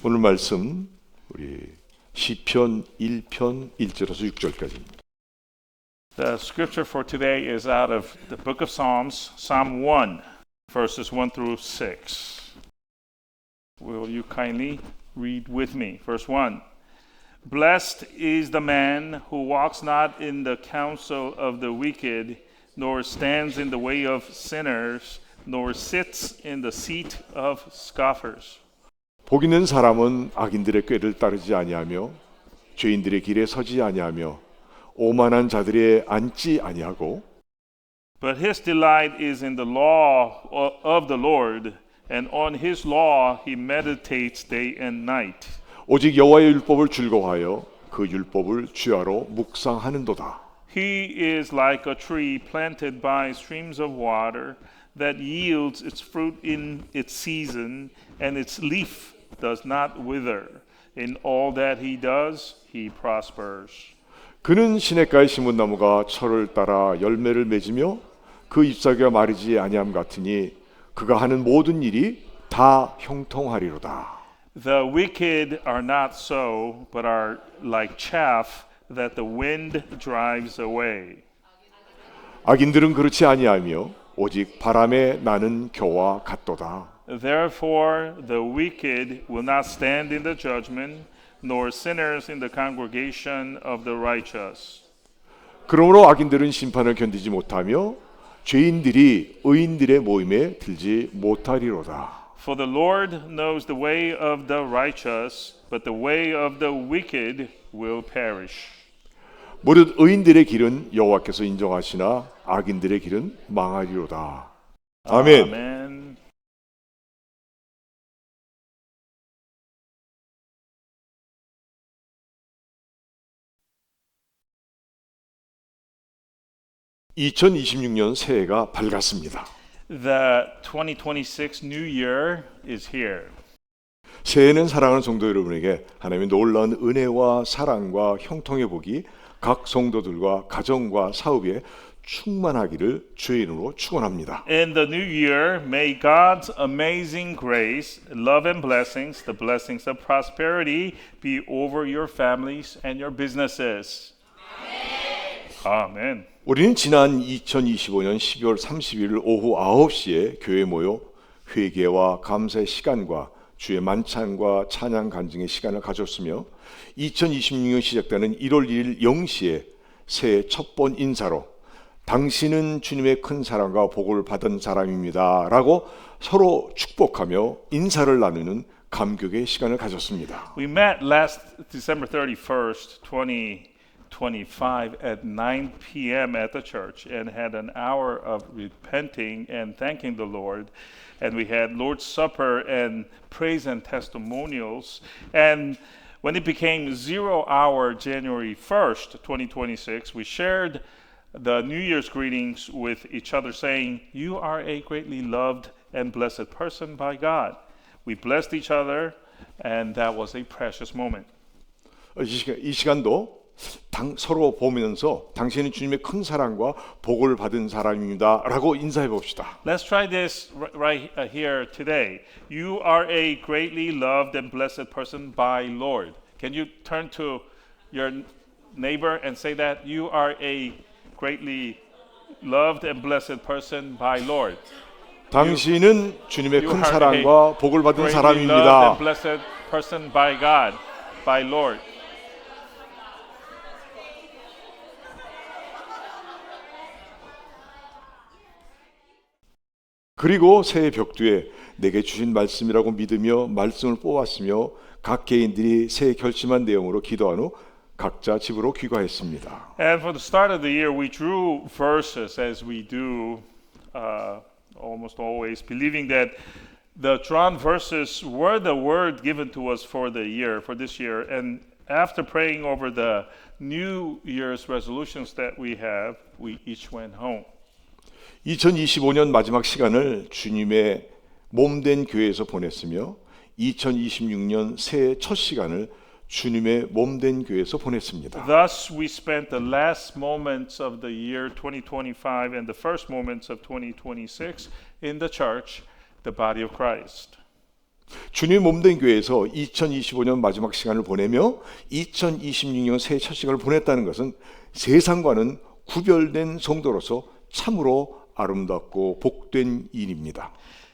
오늘 말씀 우리 시편 1편 1절에서 6절까지입니다. The scripture for today is out of the book of Psalms, Psalm 1, verses 1 through 6. Will you kindly read with me? Verse 1. Blessed is the man who walks not in the counsel of the wicked, nor stands in the way of sinners, nor sits in the seat of scoffers. 복 있는 사람은 악인들의 꾀를 따르지 아니하며 죄인들의 길에 서지 아니하며 오만한 자들의 앉지 아니하고 But his delight is in the law of the Lord, and on his law he meditates day and night. 오직 여호와의 율법을 즐거워하여 그 율법을 주야로 묵상하는도다. He is like a tree planted by streams of water that yields its fruit in its season, and its leaf does not wither. In all that he does, he prospers. 그는 시냇가에 심은 나무가 철을 따라 열매를 맺으며 그 잎사귀가 마르지 아니함 같으니 그가 하는 모든 일이 다 형통하리로다. The wicked are not so, but are like chaff that the wind drives away. 악인들은 그렇지 아니하며 오직 바람에 나는 겨와 같도다. Therefore, the wicked will not stand in the judgment, nor sinners in the congregation of the righteous. 그러므로 악인들은 심판을 견디지 못하며 죄인들이 의인들의 모임에 들지 못하리로다. For the Lord knows the way of the righteous, but the way of the wicked will perish. 무릇 의인들의 길은 여호와께서 인정하시나 악인들의 길은 망하리로다. 아멘. Amen. 2026년 새해가 밝았습니다. The 2026 New Year is here. 새해는 사랑하는 성도 여러분에게 하나님의 놀라운 은혜와 사랑과 형통의 복이 각 성도들과 가정과 사업에 충만하기를 주의 이름으로 축원합니다. In the new year, may God's amazing grace, love and blessings, the blessings of prosperity, be over your families and your businesses. Amen. 우리는 지난 2025년 12월 30일 오후 9시에 교회에 모여 회개와 감사의 시간과 주의 만찬과 찬양 간증의 시간을 가졌으며 2026년 시작되는 1월 1일 0시에 새해 첫 번 인사로 당신은 주님의 큰 사랑과 복을 받은 사람입니다 라고 서로 축복하며 인사를 나누는 감격의 시간을 가졌습니다. We met last December 31st, 2025 at 9 p.m. at the church and had an hour of repenting and thanking the Lord. And we had Lord's Supper and praise and testimonials. And when it became 0 hour January 1st, 2026, we shared the New Year's greetings with each other saying, "You are a greatly loved and blessed person by God." We blessed each other and that was a precious moment. 이 시간도 서로 보면서 당신은 주님의 큰 사랑과 복을 받은 사람입니다 라고 인사해 봅시다. Let's try this right here today. You are a greatly loved and blessed person by Lord. Can you turn to your neighbor and say that? You are a greatly loved and blessed person by Lord. 당신은 주님의 You 큰 are 사랑과 복을 받은 greatly loved 사람입니다. and blessed person by God, by Lord. 그리고 새해 벽두에 내게 주신 말씀이라고 믿으며 말씀을 뽑았으며 각 개인들이 새해 결심한 내용으로 기도한 후 각자 집으로 귀가했습니다. And for the start of the year, we drew verses as we do almost always, believing that the drawn verses were the word given to us for the year, for this year. And after praying over the New Year's resolutions that we have, we each went home. 2025년 마지막 시간을 주님의 몸된 교회에서 보냈으며 2026년 새해 첫 시간을 주님의 몸된 교회에서 보냈습니다. Thus, we spent the last moments of the year 2025 and the first moments of 2026 in the church, the body of Christ. 주님 몸된 교회에서 2025년 마지막 시간을 보내며 2026년 새해 첫 시간을 보냈다는 것은 세상과는 구별된 성도로서 참으로 아름답고 복된 일입니다.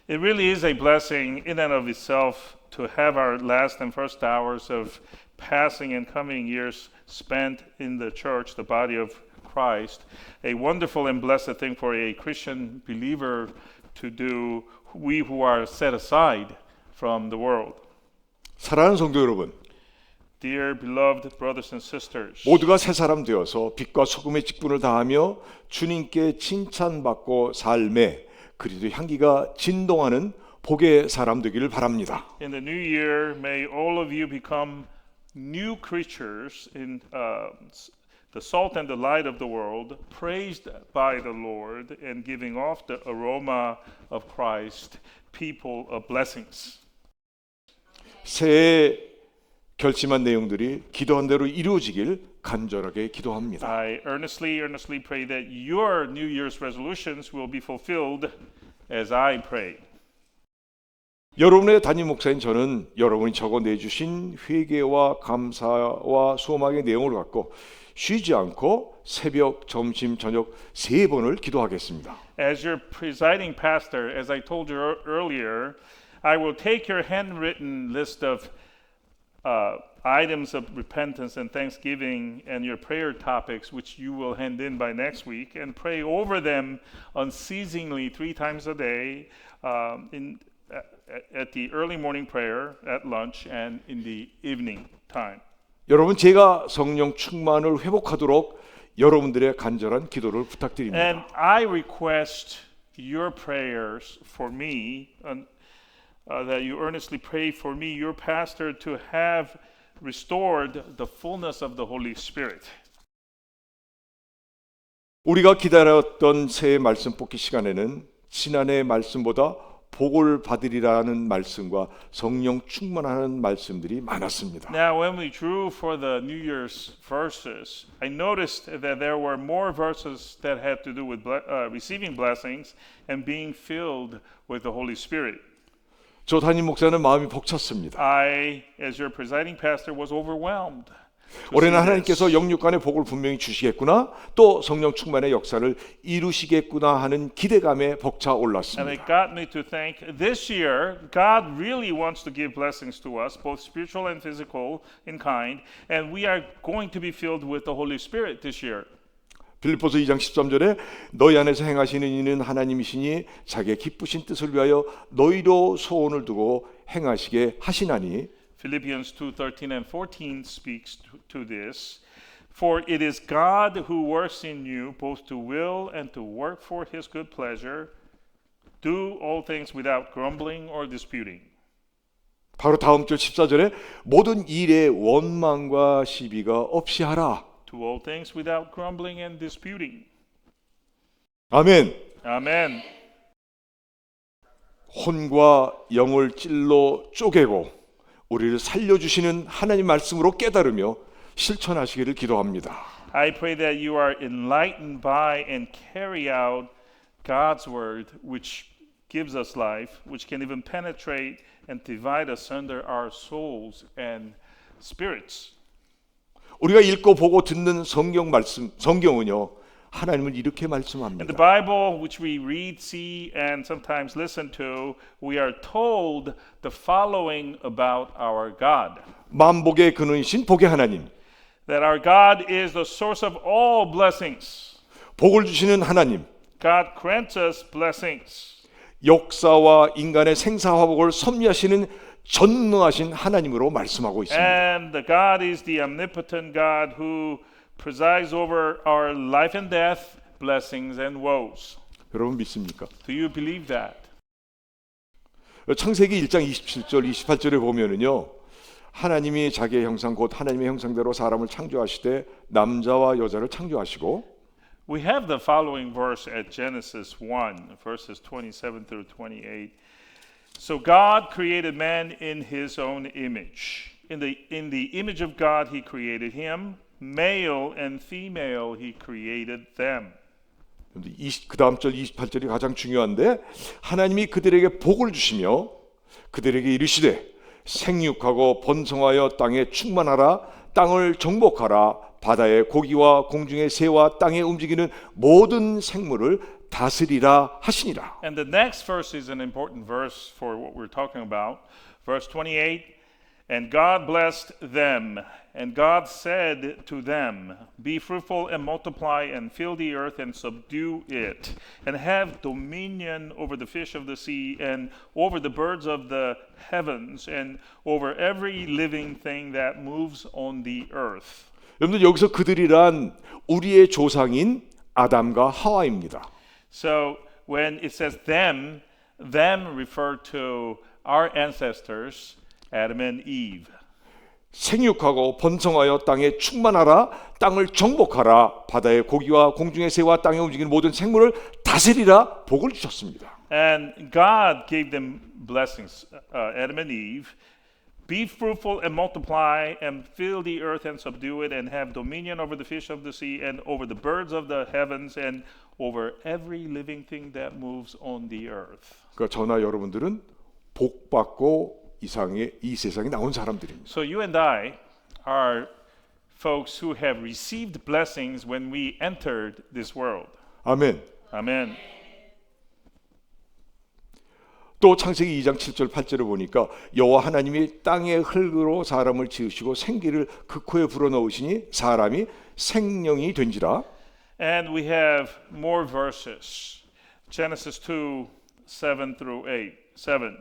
It really is a blessing in and of itself to have our last and first hours of passing and coming years spent in the church, the body of Christ. A wonderful and blessed thing for a Christian believer to do, we who are set aside from the world. 사랑하는 성도 여러분, Dear beloved brothers and sisters, 모두가 새 사람 되어서 빛과 소금의 직분을 다하며 주님께 칭찬받고 삶에 그리스도의 향기가 진동하는 복의 사람 되기를 바랍니다. in the new year, may all of you become new creatures in the salt and the light of the world, praised by the Lord and giving off the aroma of Christ, people of blessings. 새해 결심한 내용들이 기도한 대로 이루어지길 간절하게 기도합니다. I earnestly pray that your New Year's resolutions will be fulfilled as I pray. 여러분의 담임 목사인 저는 여러분이 적어 내주신 회개와 감사와 소망의 내용을 갖고 쉬지 않고 새벽, 점심, 저녁 3번을 기도하겠습니다. As your presiding pastor, as I told you earlier, I will take your handwritten list of items of repentance and thanksgiving and your prayer topics, which you will hand in by next week, and pray over them unceasingly 3 times a day at the early morning prayer, at lunch, and in the evening time. 여러분, 제가 성령 충만을 회복하도록 여러분들의 간절한 기도를 부탁드립니다. And I request your prayers for me, that you earnestly pray for me, your pastor, to have restored the fullness of the Holy Spirit. 우리가 기다렸던 새해 말씀 뽑기 시간에는 지난해 말씀보다 복을 받으리라는 말씀과 성령 충만하는 말씀들이 많았습니다. Now, when we drew for the New Year's verses, I noticed that there were more verses that had to do with receiving blessings and being filled with the Holy Spirit. 저 담임 목사는 마음이 벅찼습니다. I, as your presiding pastor, was overwhelmed. 올해는 하나님께서 영육간의 복을 분명히 주시겠구나, 또 성령 충만의 역사를 이루시겠구나 하는 기대감에 벅차 And it 올랐습니다. got me to think, this year, God really wants to give blessings to us, both spiritual and physical in kind, and we are going to be filled with the Holy Spirit this year. 빌립보서 2장 13절에 너희 안에서 행하시는 이는 하나님이시니 자기의 기쁘신 뜻을 위하여 너희로 소원을 두고 행하시게 하시나니 Philippians 2:13 and 14 speaks to this. For it is God who works in you both to will and to work for his good pleasure. Do all things without grumbling or disputing. 바로 다음 절 14절에 모든 일에 원망과 시비가 없이 하라. Do all things without grumbling and disputing. 아멘. Amen. 혼과 영을 찔러 쪼개고 우리를 살려주시는 하나님 말씀으로 깨달으며 실천하시기를 기도합니다. I pray that you are enlightened by and carry out God's word, which gives us life, which can even penetrate and divide asunder our souls and spirits. 우리가 읽고 보고 듣는 성경 말씀, 성경은요, 하나님은 이렇게 In the 말씀합니다. Bible, which we read, see, and sometimes listen to, we are told the following about our God. 만복의 근원이신 복의 하나님, That our God is the source of all blessings. 복을 주시는 하나님, God grants us blessings. 역사와 인간의 생사화복을 섭리하시는 전능하신 하나님으로 말씀하고 있습니다. And the God is the omnipotent God who presides over our life and death, blessings and woes. 여러분 믿습니까? Do you believe that? 창세기 1장 27절, 28절에 보면은요, 하나님이 자기의 형상 곧 하나님의 형상대로 사람을 창조하시되 남자와 여자를 창조하시고 We have the following verse at Genesis 1, verses 27 through 28. So God created man in his own image. In the image of God he created him. Male and female he created them. 그 다음 절 28절이 가장 중요한데 하나님이 그들에게 복을 주시며 그들에게 이르시되 생육하고 번성하여 땅에 충만하라 땅을 정복하라 바다의 고기와 공중의 새와 땅에 움직이는 모든 생물을 다스리라 하시니라. And the next verse is an important verse for what we're talking about. Verse 28, and God blessed them, and God said to them, be fruitful and multiply and fill the earth and subdue it, and have dominion over the fish of the sea and over the birds of the heavens and over every living thing that moves on the earth. 여러분들 여기서 그들이란 우리의 조상인 아담과 하와입니다. So when it says them refer to our ancestors, Adam and Eve. 생육하고 번성하여 땅에 충만하라 땅을 정복하라 바다의 고기와 공중의 새와 땅에 움직이는 모든 생물을 다스리라 복을 주셨습니다. And God gave them blessings, Adam and Eve. Be fruitful and multiply and fill the earth and subdue it and have dominion over the fish of the sea and over the birds of the heavens and over every living thing that moves on the earth. 그러니까 저나 여러분들은 복 받고 이 세상에 나온 사람들입니다. So you and I are folks who have received blessings when we entered this world. 아멘. Amen. 또 창세기 2장 7절 8절을 보니까 여호와 하나님이 땅의 흙으로 사람을 지으시고 생기를 그 코에 불어넣으시니 사람이 생명이 된지라. And we have more verses. Genesis 2, 7 through 8. 7.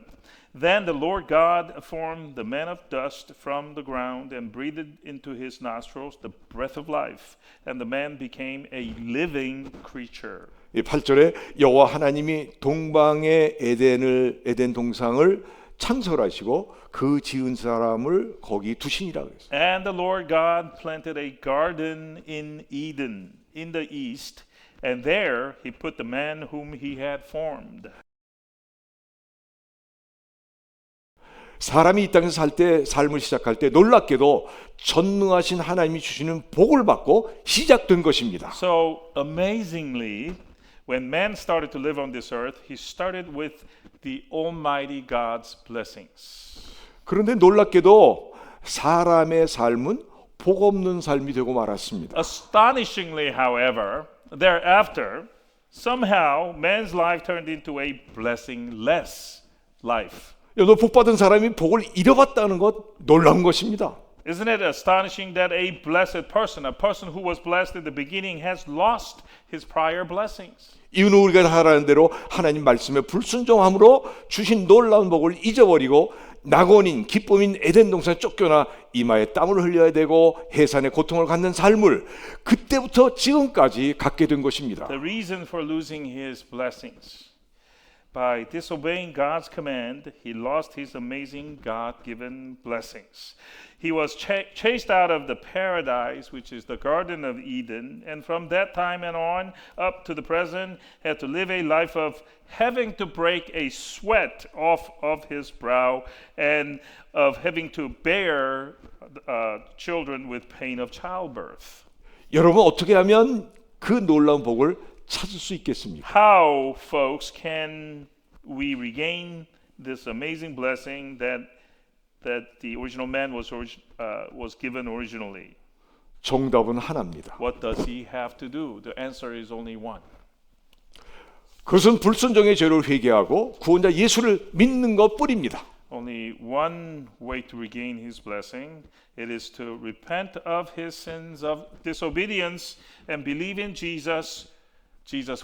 Then the Lord God formed the man of dust from the ground and breathed into his nostrils the breath of life, and the man became a living creature. 이 8절에 여호와 하나님이 동방의 에덴 동상을 창설하시고 그 지은 사람을 거기 두시니라 그랬어요. And the Lord God planted a garden in Eden in the east, and there he put the man whom he had formed. 사람이 이 땅에서 살 때 삶을 시작할 때 놀랍게도 전능하신 하나님이 주시는 복을 받고 시작된 것입니다. So amazingly, when man started to live on this earth, he started with the Almighty God's blessings. 그런데 놀랍게도 사람의 삶은 복 없는 삶이 되고 말았습니다. Astonishingly, however, thereafter, somehow man's life turned into a blessing-less life. 너 복 받은 사람이 복을 잃어갔다는 것 놀라운 것입니다. Isn't it astonishing that a blessed person, a person who was blessed in the beginning, has lost his prior blessings? 이유는 우리가 하라는 대로 하나님 말씀에 불순종함으로 주신 놀라운 복을 잊어버리고 낙원인 기쁨인 에덴 동산에 쫓겨나 이마에 땀을 흘려야 되고 해산의 고통을 갖는 삶을 그때부터 지금까지 갖게 된 것입니다. The reason for losing his blessings. By disobeying God's command, he lost his amazing God-given blessings. He was chased out of the paradise, which is the Garden of Eden, and from that time and on up to the present, had to live a life of having to break a sweat off of his brow and of having to bear children with pain of childbirth. 여러분 어떻게 하면 그 놀라운 복을 찾을 수 있겠습니까? How, folks, can we regain this amazing blessing that the original man was given originally? 정답은 하나입니다. What does he have to do? The answer is only one. 그것은 불순종의 죄를 회개하고 구원자 예수를 믿는 것뿐입니다. Only one way to regain his blessing. It is to repent of his sins of disobedience and believe in Jesus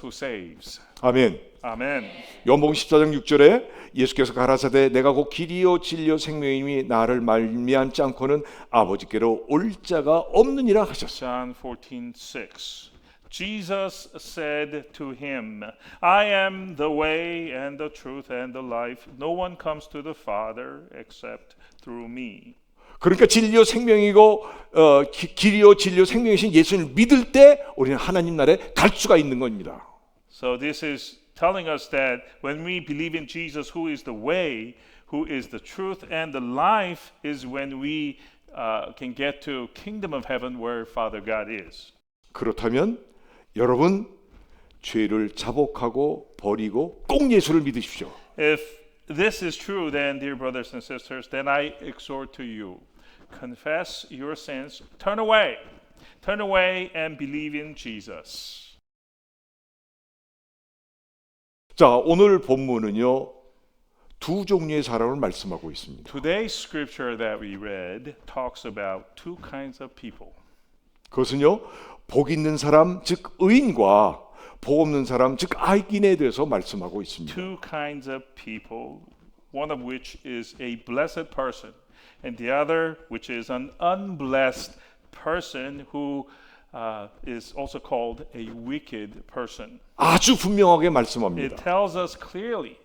who saves. 아멘. Amen. 요한복음 14장 6절에 예수께서 가라사대 내가 곧 길이요 진리요 생명이니 나를 말미암지 않고는 아버지께로 올 자가 없느니라 하셨어요. John 14:6. Jesus said to him, I am the way and the truth and the life. No one comes to the Father except through me. 그러니까 진리요 생명이고 길이요 진리요 생명이신 예수님을 믿을 때 우리는 하나님 나라에 갈 수가 있는 겁니다. So this is telling us that when we believe in Jesus, who is the way, who is the truth and the life, is when we can get to kingdom of heaven where Father God is. 그렇다면 여러분 죄를 자복하고 버리고 꼭 예수를 믿으십시오. If this is true, then, dear brothers and sisters, then I exhort to you, confess your sins, turn away and believe in Jesus. 자, 오늘 본문은요. 두 종류의 사람을 말씀하고 있습니다. Today's scripture that we read talks about two kinds of people. 그것은요. 복 있는 사람, 즉 의인과 복 없는 사람, 즉 악인에 대해서 말씀하고 있습니다. Two kinds of people, one of which is a blessed person, and the other which is an unblessed person who is also called a wicked person. 아주 분명하게 It 말씀합니다. tells us clearly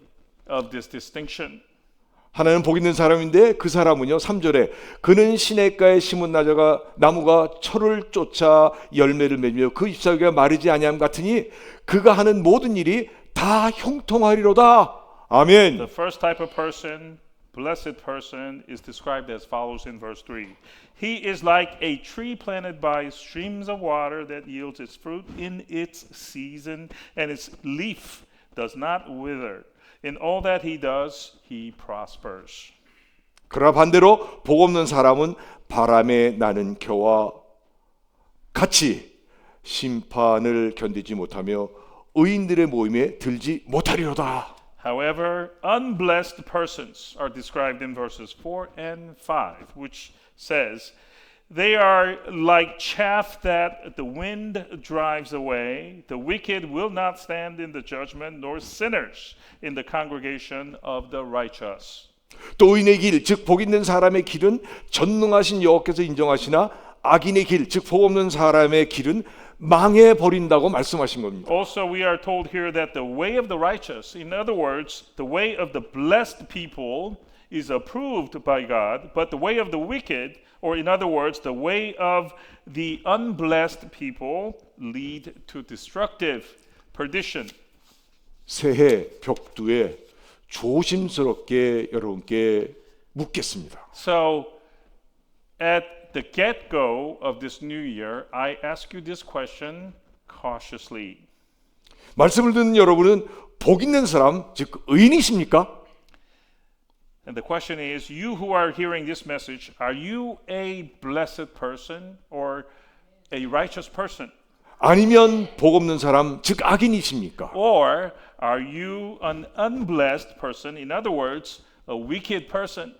of this distinction. 하나는 복 있는 사람인데 그 사람은요 3절에 그는 시냇가에 심은 나무가 철을 쫓아 열매를 맺으며 그 잎사귀가 마르지 아니함 같으니 그가 하는 모든 일이 다 형통하리로다. 아멘. The first type of person, blessed person, is described as follows in verse 3. He is like a tree planted by streams of water that yields its fruit in its season, and its leaf does not wither. In all that he does, he prospers. 그러나 반대로 복 없는 사람은 바람에 나는 겨와 같이 심판을 견디지 못하며 의인들의 모임에 들지 못하리로다. However, unblessed persons are described in verses 4 and 5, which says, they are like chaff that the wind drives away. The wicked will not stand in the judgment, nor sinners in the congregation of the righteous. 또 의인의 길, 즉 복 있는 사람의 길은 전능하신 여호와께서 인정하시나 악인의 길, 즉 복 없는 사람의 길은 망해 버린다고 말씀하신 겁니다. Also, we are told here that the way of the righteous, in other words, the way of the blessed people, is approved by God, but the way of the wicked, or in other words, the way of the unblessed people, lead to destructive perdition. 새해 벽두에 조심스럽게 여러분께 묻겠습니다. So, at the get-go of this new year, I ask you this question cautiously. 말씀을 듣는 여러분은 복 있는 사람, 즉 의인이십니까? And the question is, you who are hearing this message, are you a blessed person or a righteous person? 아니면 복 없는 사람, 즉 악인이십니까? Or are you an unblessed person? In other words, a wicked person?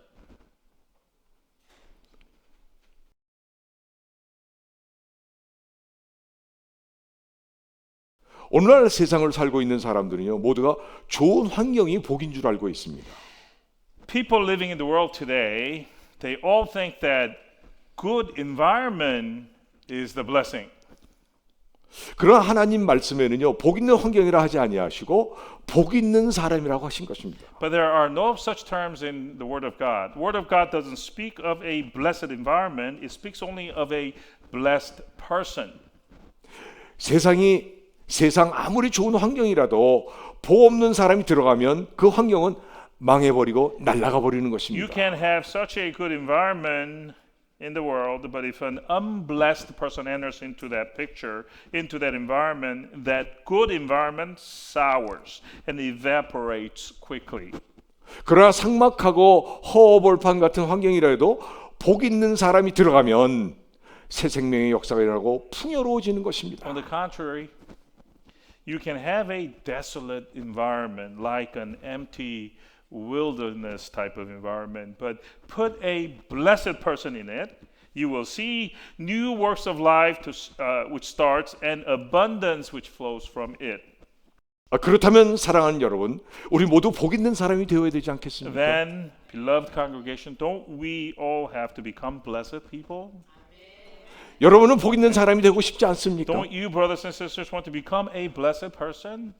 오늘날 세상을 살고 있는 사람들은요, 모두가 좋은 환경이 복인 줄 알고 있습니다. People living in the world today, they all think that good environment is the blessing. 그러나 하나님 말씀에는요, 복 있는 환경이라 하지 아니하시고 복 있는 사람이라고 하신 것입니다. But there are no such terms in the Word of God. The Word of God doesn't speak of a blessed environment. It speaks only of a blessed person. 세상 아무리 좋은 환경이라도 복 없는 사람이 들어가면 그 환경은 망해버리고 날아가 버리는 You 것입니다. can have such a good environment in the world, but if an unblessed person enters into that picture, into that environment, that good environment sours and evaporates quickly. 그러나 삭막하고 허허벌판 같은 환경이라도 복 있는 사람이 들어가면 새 생명의 역사가 일어나고 풍요로워지는 것입니다. On the contrary, you can have a desolate environment like an empty wilderness type of environment, but put a blessed person in it, you will see new works of life which starts and abundance which flows from it. 그렇다면 사랑하는 여러분, 우리 모두 복 있는 사람이 되어야 되지 않겠습니까? Then, beloved congregation, don't we all have to become blessed people? 여러분은 복 있는 사람이 되고 싶지 않습니까? Don't you, brothers and sisters, want to become a blessed person?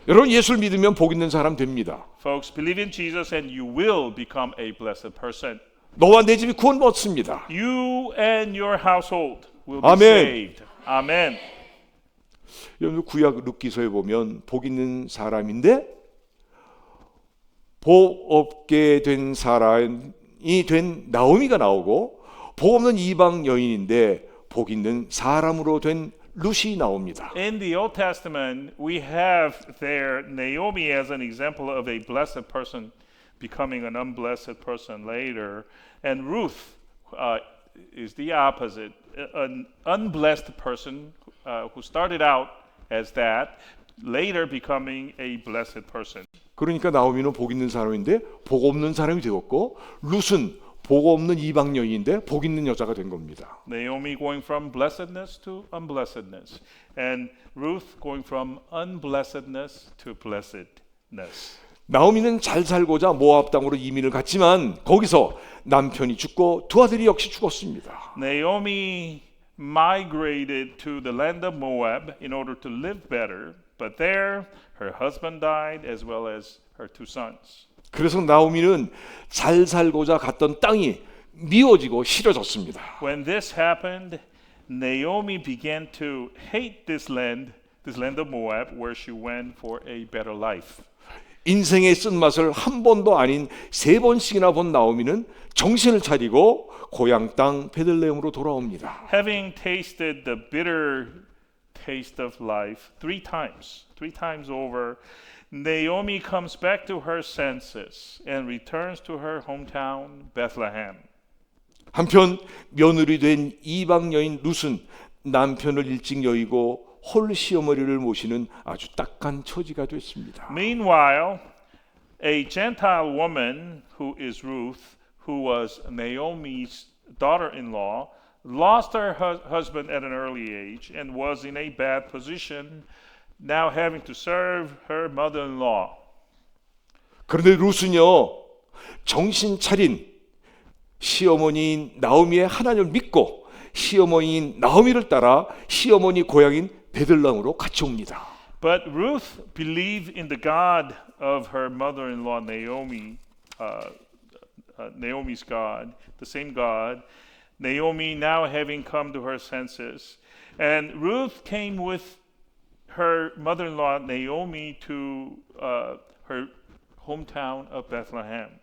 여러분 예수를 믿으면 복 있는 사람 됩니다. Folks, believe in Jesus and you will become a blessed person. 너와 내 집이 구원 얻습니다. You and your household will be 아멘. saved. Amen. 여러분 구약 룻기서에 보면 복 있는 사람인데 복 없게 된 사람이 된 나오미가 나오고 복 없는 이방 여인인데 복 있는 사람으로 된 룻이 나옵니다. In the Old Testament, we have there Naomi as an example of a blessed person becoming an unblessed person later, and Ruth is the opposite, an unblessed person who started out as that, later becoming a blessed person. 그러니까 나오미는 복 있는 사람인데 복 없는 사람이 되었고 룻은 복 없는 이방 여인인데 복 있는 여자가 된 겁니다. Naomi going from blessedness to unblessedness, and Ruth going from unblessedness to blessedness. 나오미는 잘 살고자 모압 땅으로 이민을 갔지만 거기서 남편이 죽고 두 아들이 역시 죽었습니다. Naomi migrated to the land of Moab in order to live better, but there her husband died as well as her two sons. 그래서 나오미는 잘 살고자 갔던 땅이 미워지고 싫어졌습니다. When this happened, Naomi began to hate this land of Moab, where she went for a better life. 인생의 쓴맛을 한 번도 아닌 세 번씩이나 본 나오미는 정신을 차리고 고향 땅 베들레헴으로 돌아옵니다. Having tasted the bitter taste of life three times over, Naomi comes back to her senses and returns to her hometown, Bethlehem. 한편 며느리 된 이방 여인 룻은 남편을 일찍 여의고 홀 시어머니를 모시는 아주 딱한 처지가 됐습니다. Meanwhile, a Gentile woman who is Ruth, who was Naomi's daughter-in-law, lost her husband at an early age and was in a bad position, now having to serve her mother-in-law. 그런데 룻은요 정신 차린 시어머니인 나오미의 하나님을 믿고 시어머니인 나오미를 따라 시어머니 고향인 베들레헴으로 같이 옵니다. But Ruth believed in the God of her mother-in-law Naomi, Naomi's God, the same God. Naomi now having come to her senses, and Ruth came with her mother-in-law Naomi to her hometown of Bethlehem.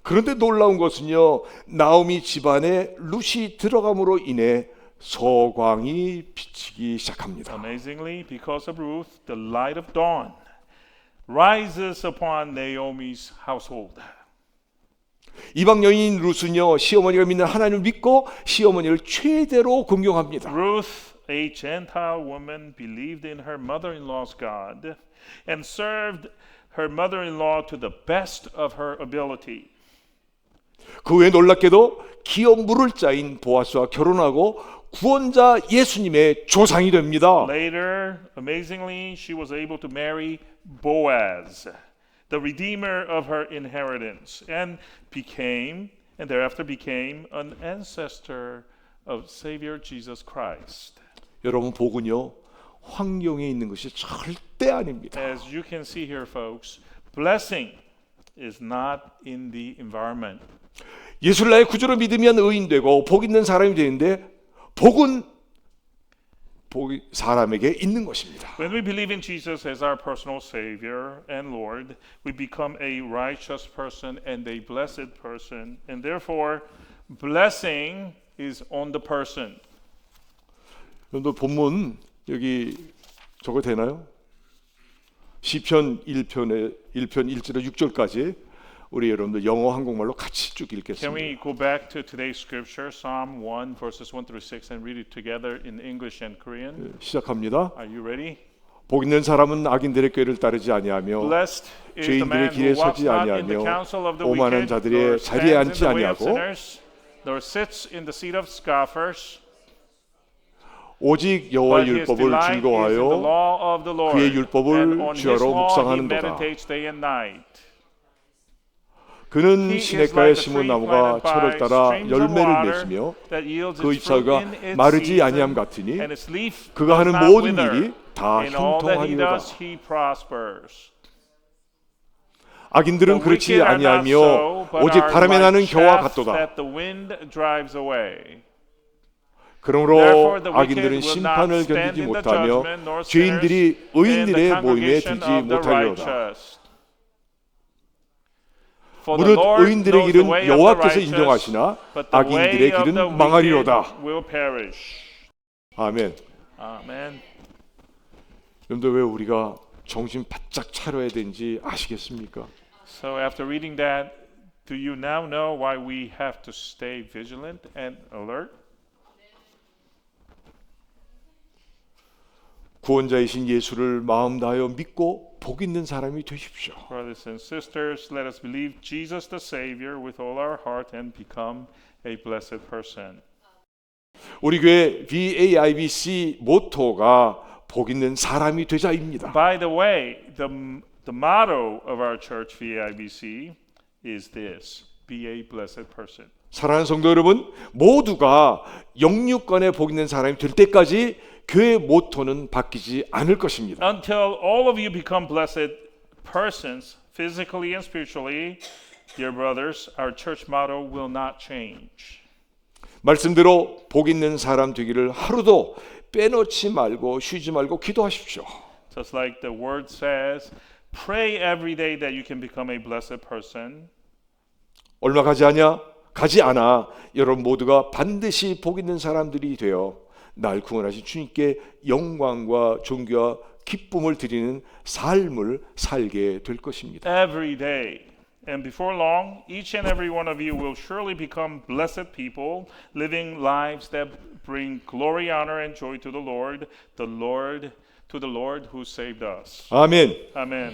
그런데 놀라운 것은요 나오미 집안에 룻이 들어감으로 인해 소광이 비치기 시작합니다. Amazingly, because of Ruth, the light of dawn rises upon Naomi's household. 이방 여인 룻은요 시어머니가 믿는 하나님을 믿고 시어머니를 최대로 공경합니다. Ruth, a Gentile woman, believed in her mother-in-law's God and served her mother-in-law to the best of her ability. 그 외에 놀랍게도 기업 물을 자인 보아스와 결혼하고 구원자 예수님의 조상이 됩니다. Later, amazingly, she was able to marry Boaz, the redeemer of her inheritance, and thereafter became an ancestor of Savior Jesus Christ. 여러분 복은요 환경에 있는 것이 절대 아닙니다. As you can see here, folks, blessing is not in the environment. 예수를 나의 구주로 믿으면 의인 되고 복 있는 사람이 되는데 복은 사람에게 있는 것입니다. When we believe in Jesus as our personal Savior and Lord, we become a righteous person and a blessed person, and therefore, blessing is on the person. 여러분들 본문 여기 저거 되나요? 시편 1편 1절에 6절까지 우리 여러분들 영어 한국말로 같이 쭉 Can 읽겠습니다. we go back to today's scripture, Psalm 1, verses 1 through 6, and read it together in English and Korean? 시작합니다. Are you ready? 복 있는 사람은 악인들의 꾀를 따르지 아니하며 Blessed is the 죄인들의 man 길에 who walks 서지 not in the 아니하며 counsel of the 오만한 wicked, 자들의 nor 자리에 stands in 앉지 the way of 아니하고 sinners, nor sits in the seat of scoffers. 오직 여호와의 But his 율법을 delight is in the 즐거워하여 law of the Lord, 그의 율법을 and on his 주야로 law he 묵상하는도다. meditates day and night. 그는 He is 시냇가에 like a 심은 tree 나무가 planted by 철을 따라 streams of 열매를 water 맺으며 that yields 그 its fruit 잎사귀가 in its 마르지 season, 아니함 같으니 and its leaf 그가 하는 does not 모든 wither. 일이 다 In all that he 형통하리로다. does, he prospers. 악인들은 The 그렇지 wicked are not 아니하며 so, but 오직 are 바람에 like 나는 겨와 chaff 같도다. that the wind drives away. 그러므로 Therefore the wicked 악인들은 will not 심판을 stand 견디지 in the 못하며 judgment, nor sinners 죄인들이 in the 의인들의 모임에 congregation 들지 of the 못하리로다. righteous. For the 무릇 Lord 의인들의 knows the 길은 way of the 여호와께서 righteous, 인정하시나 but the 악인들의 way of 길은 the wicked 망하리로다. will perish. 아멘. Amen. 여러분들 왜 우리가 정신 바짝 차려야 되는지 아시겠습니까? So after reading that, do you now know why we have to stay vigilant and alert? 구원자이신 예수를 마음 다하여 믿고 복 있는 사람이 되십시오. Brothers and sisters, let us believe Jesus the Savior with all our heart and become a blessed person. 우리 교회 VAIBC 모토가 복 있는 사람이 되자입니다. By the way, the motto of our church VIBC is this: be a blessed person. 사랑하는 성도 여러분, 모두가 영육간에 복 있는 사람이 될 때까지 교회 모토는 바뀌지 않을 것입니다. Until all of you become blessed persons, physically and spiritually, dear brothers, our church motto will not change. 말씀대로 복 있는 사람 되기를 하루도 빼놓지 말고 쉬지 말고 기도하십시오. Just like the word says, pray every day that you can become a blessed person. 얼마 가지 않아 여러분 모두가 반드시 복 있는 사람들이 되어 날 구원하신 주님께 영광과 존귀와 기쁨을 드리는 삶을 살게 될 것입니다. Every day. And before long, each and every one of you will surely become blessed people, living lives that bring glory, honor, and joy to the Lord who saved us. 아멘. Amen.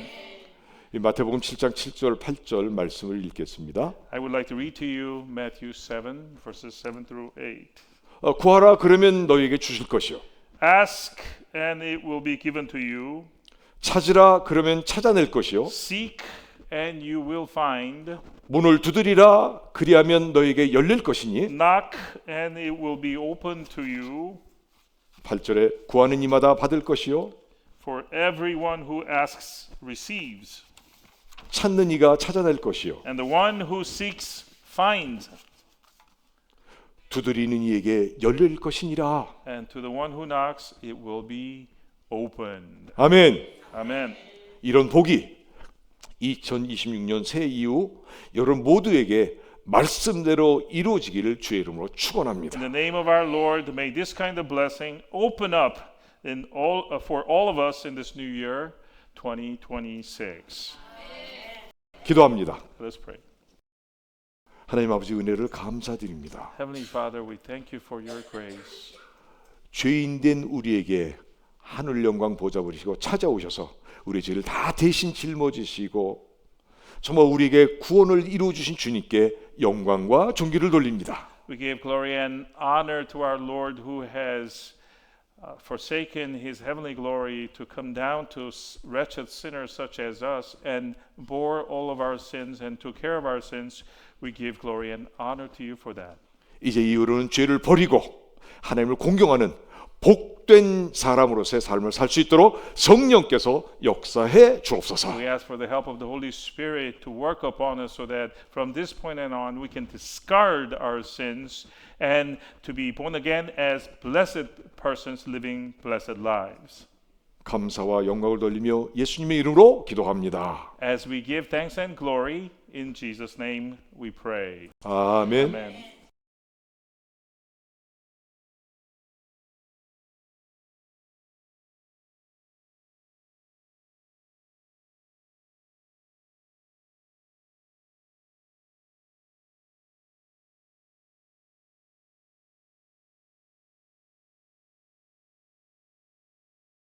이 마태복음 7장 7절 8절 말씀을 읽겠습니다. I would like to read to you Matthew 7, verses 7 through 8. 구하라 그러면 너희에게 주실 것이요. Ask, and it will be given to you. 찾으라 그러면 찾아낼 것이요. Seek, and you will find. 문을 두드리라 그리하면 너희에게 열릴 것이니. Knock, and it will be opened to you. 8절에 구하는 이마다 받을 것이요. For everyone who asks receives, 찾는 이가 찾아낼 것이요. and the one who seeks finds, 두드리는 이에게 열릴 것이니라. and to the one who knocks it will be opened. 아멘. Amen. 이런 복이 2026년 새해 이후 여러분 모두에게 말씀대로 이루어지기를 주의 이름으로 축원합니다. In the name of our Lord, may this kind of blessing open up for all of us in this new year, 2026. 기도합니다. Let's pray. 하나님 아버지 은혜를 감사드립니다. Heavenly Father, we thank you for your grace. 죄인된 우리에게 하늘 영광 보좌 버리시고 찾아오셔서 우리 죄를 다 대신 짊어지시고 정말 우리에게 구원을 이루어 주신 주님께 영광과 존귀를 돌립니다. We give glory and honor to our Lord who has forsaken his heavenly glory to come down to wretched sinners such as us and bore all of our sins and took care of our sins. We give glory and honor to you for that. 이제 이후로는 죄를 버리고 하나님을 공경하는 복된 사람으로서의 삶을 살 수 있도록 성령께서 역사해 주옵소서. We ask for the help of the Holy Spirit to work upon us so that from this point on we can discard our sins and to be born again as blessed persons living blessed lives. 감사와 영광을 돌리며 예수님의 이름으로 기도합니다. As we give thanks and glory in Jesus' name we pray. 아멘. Amen.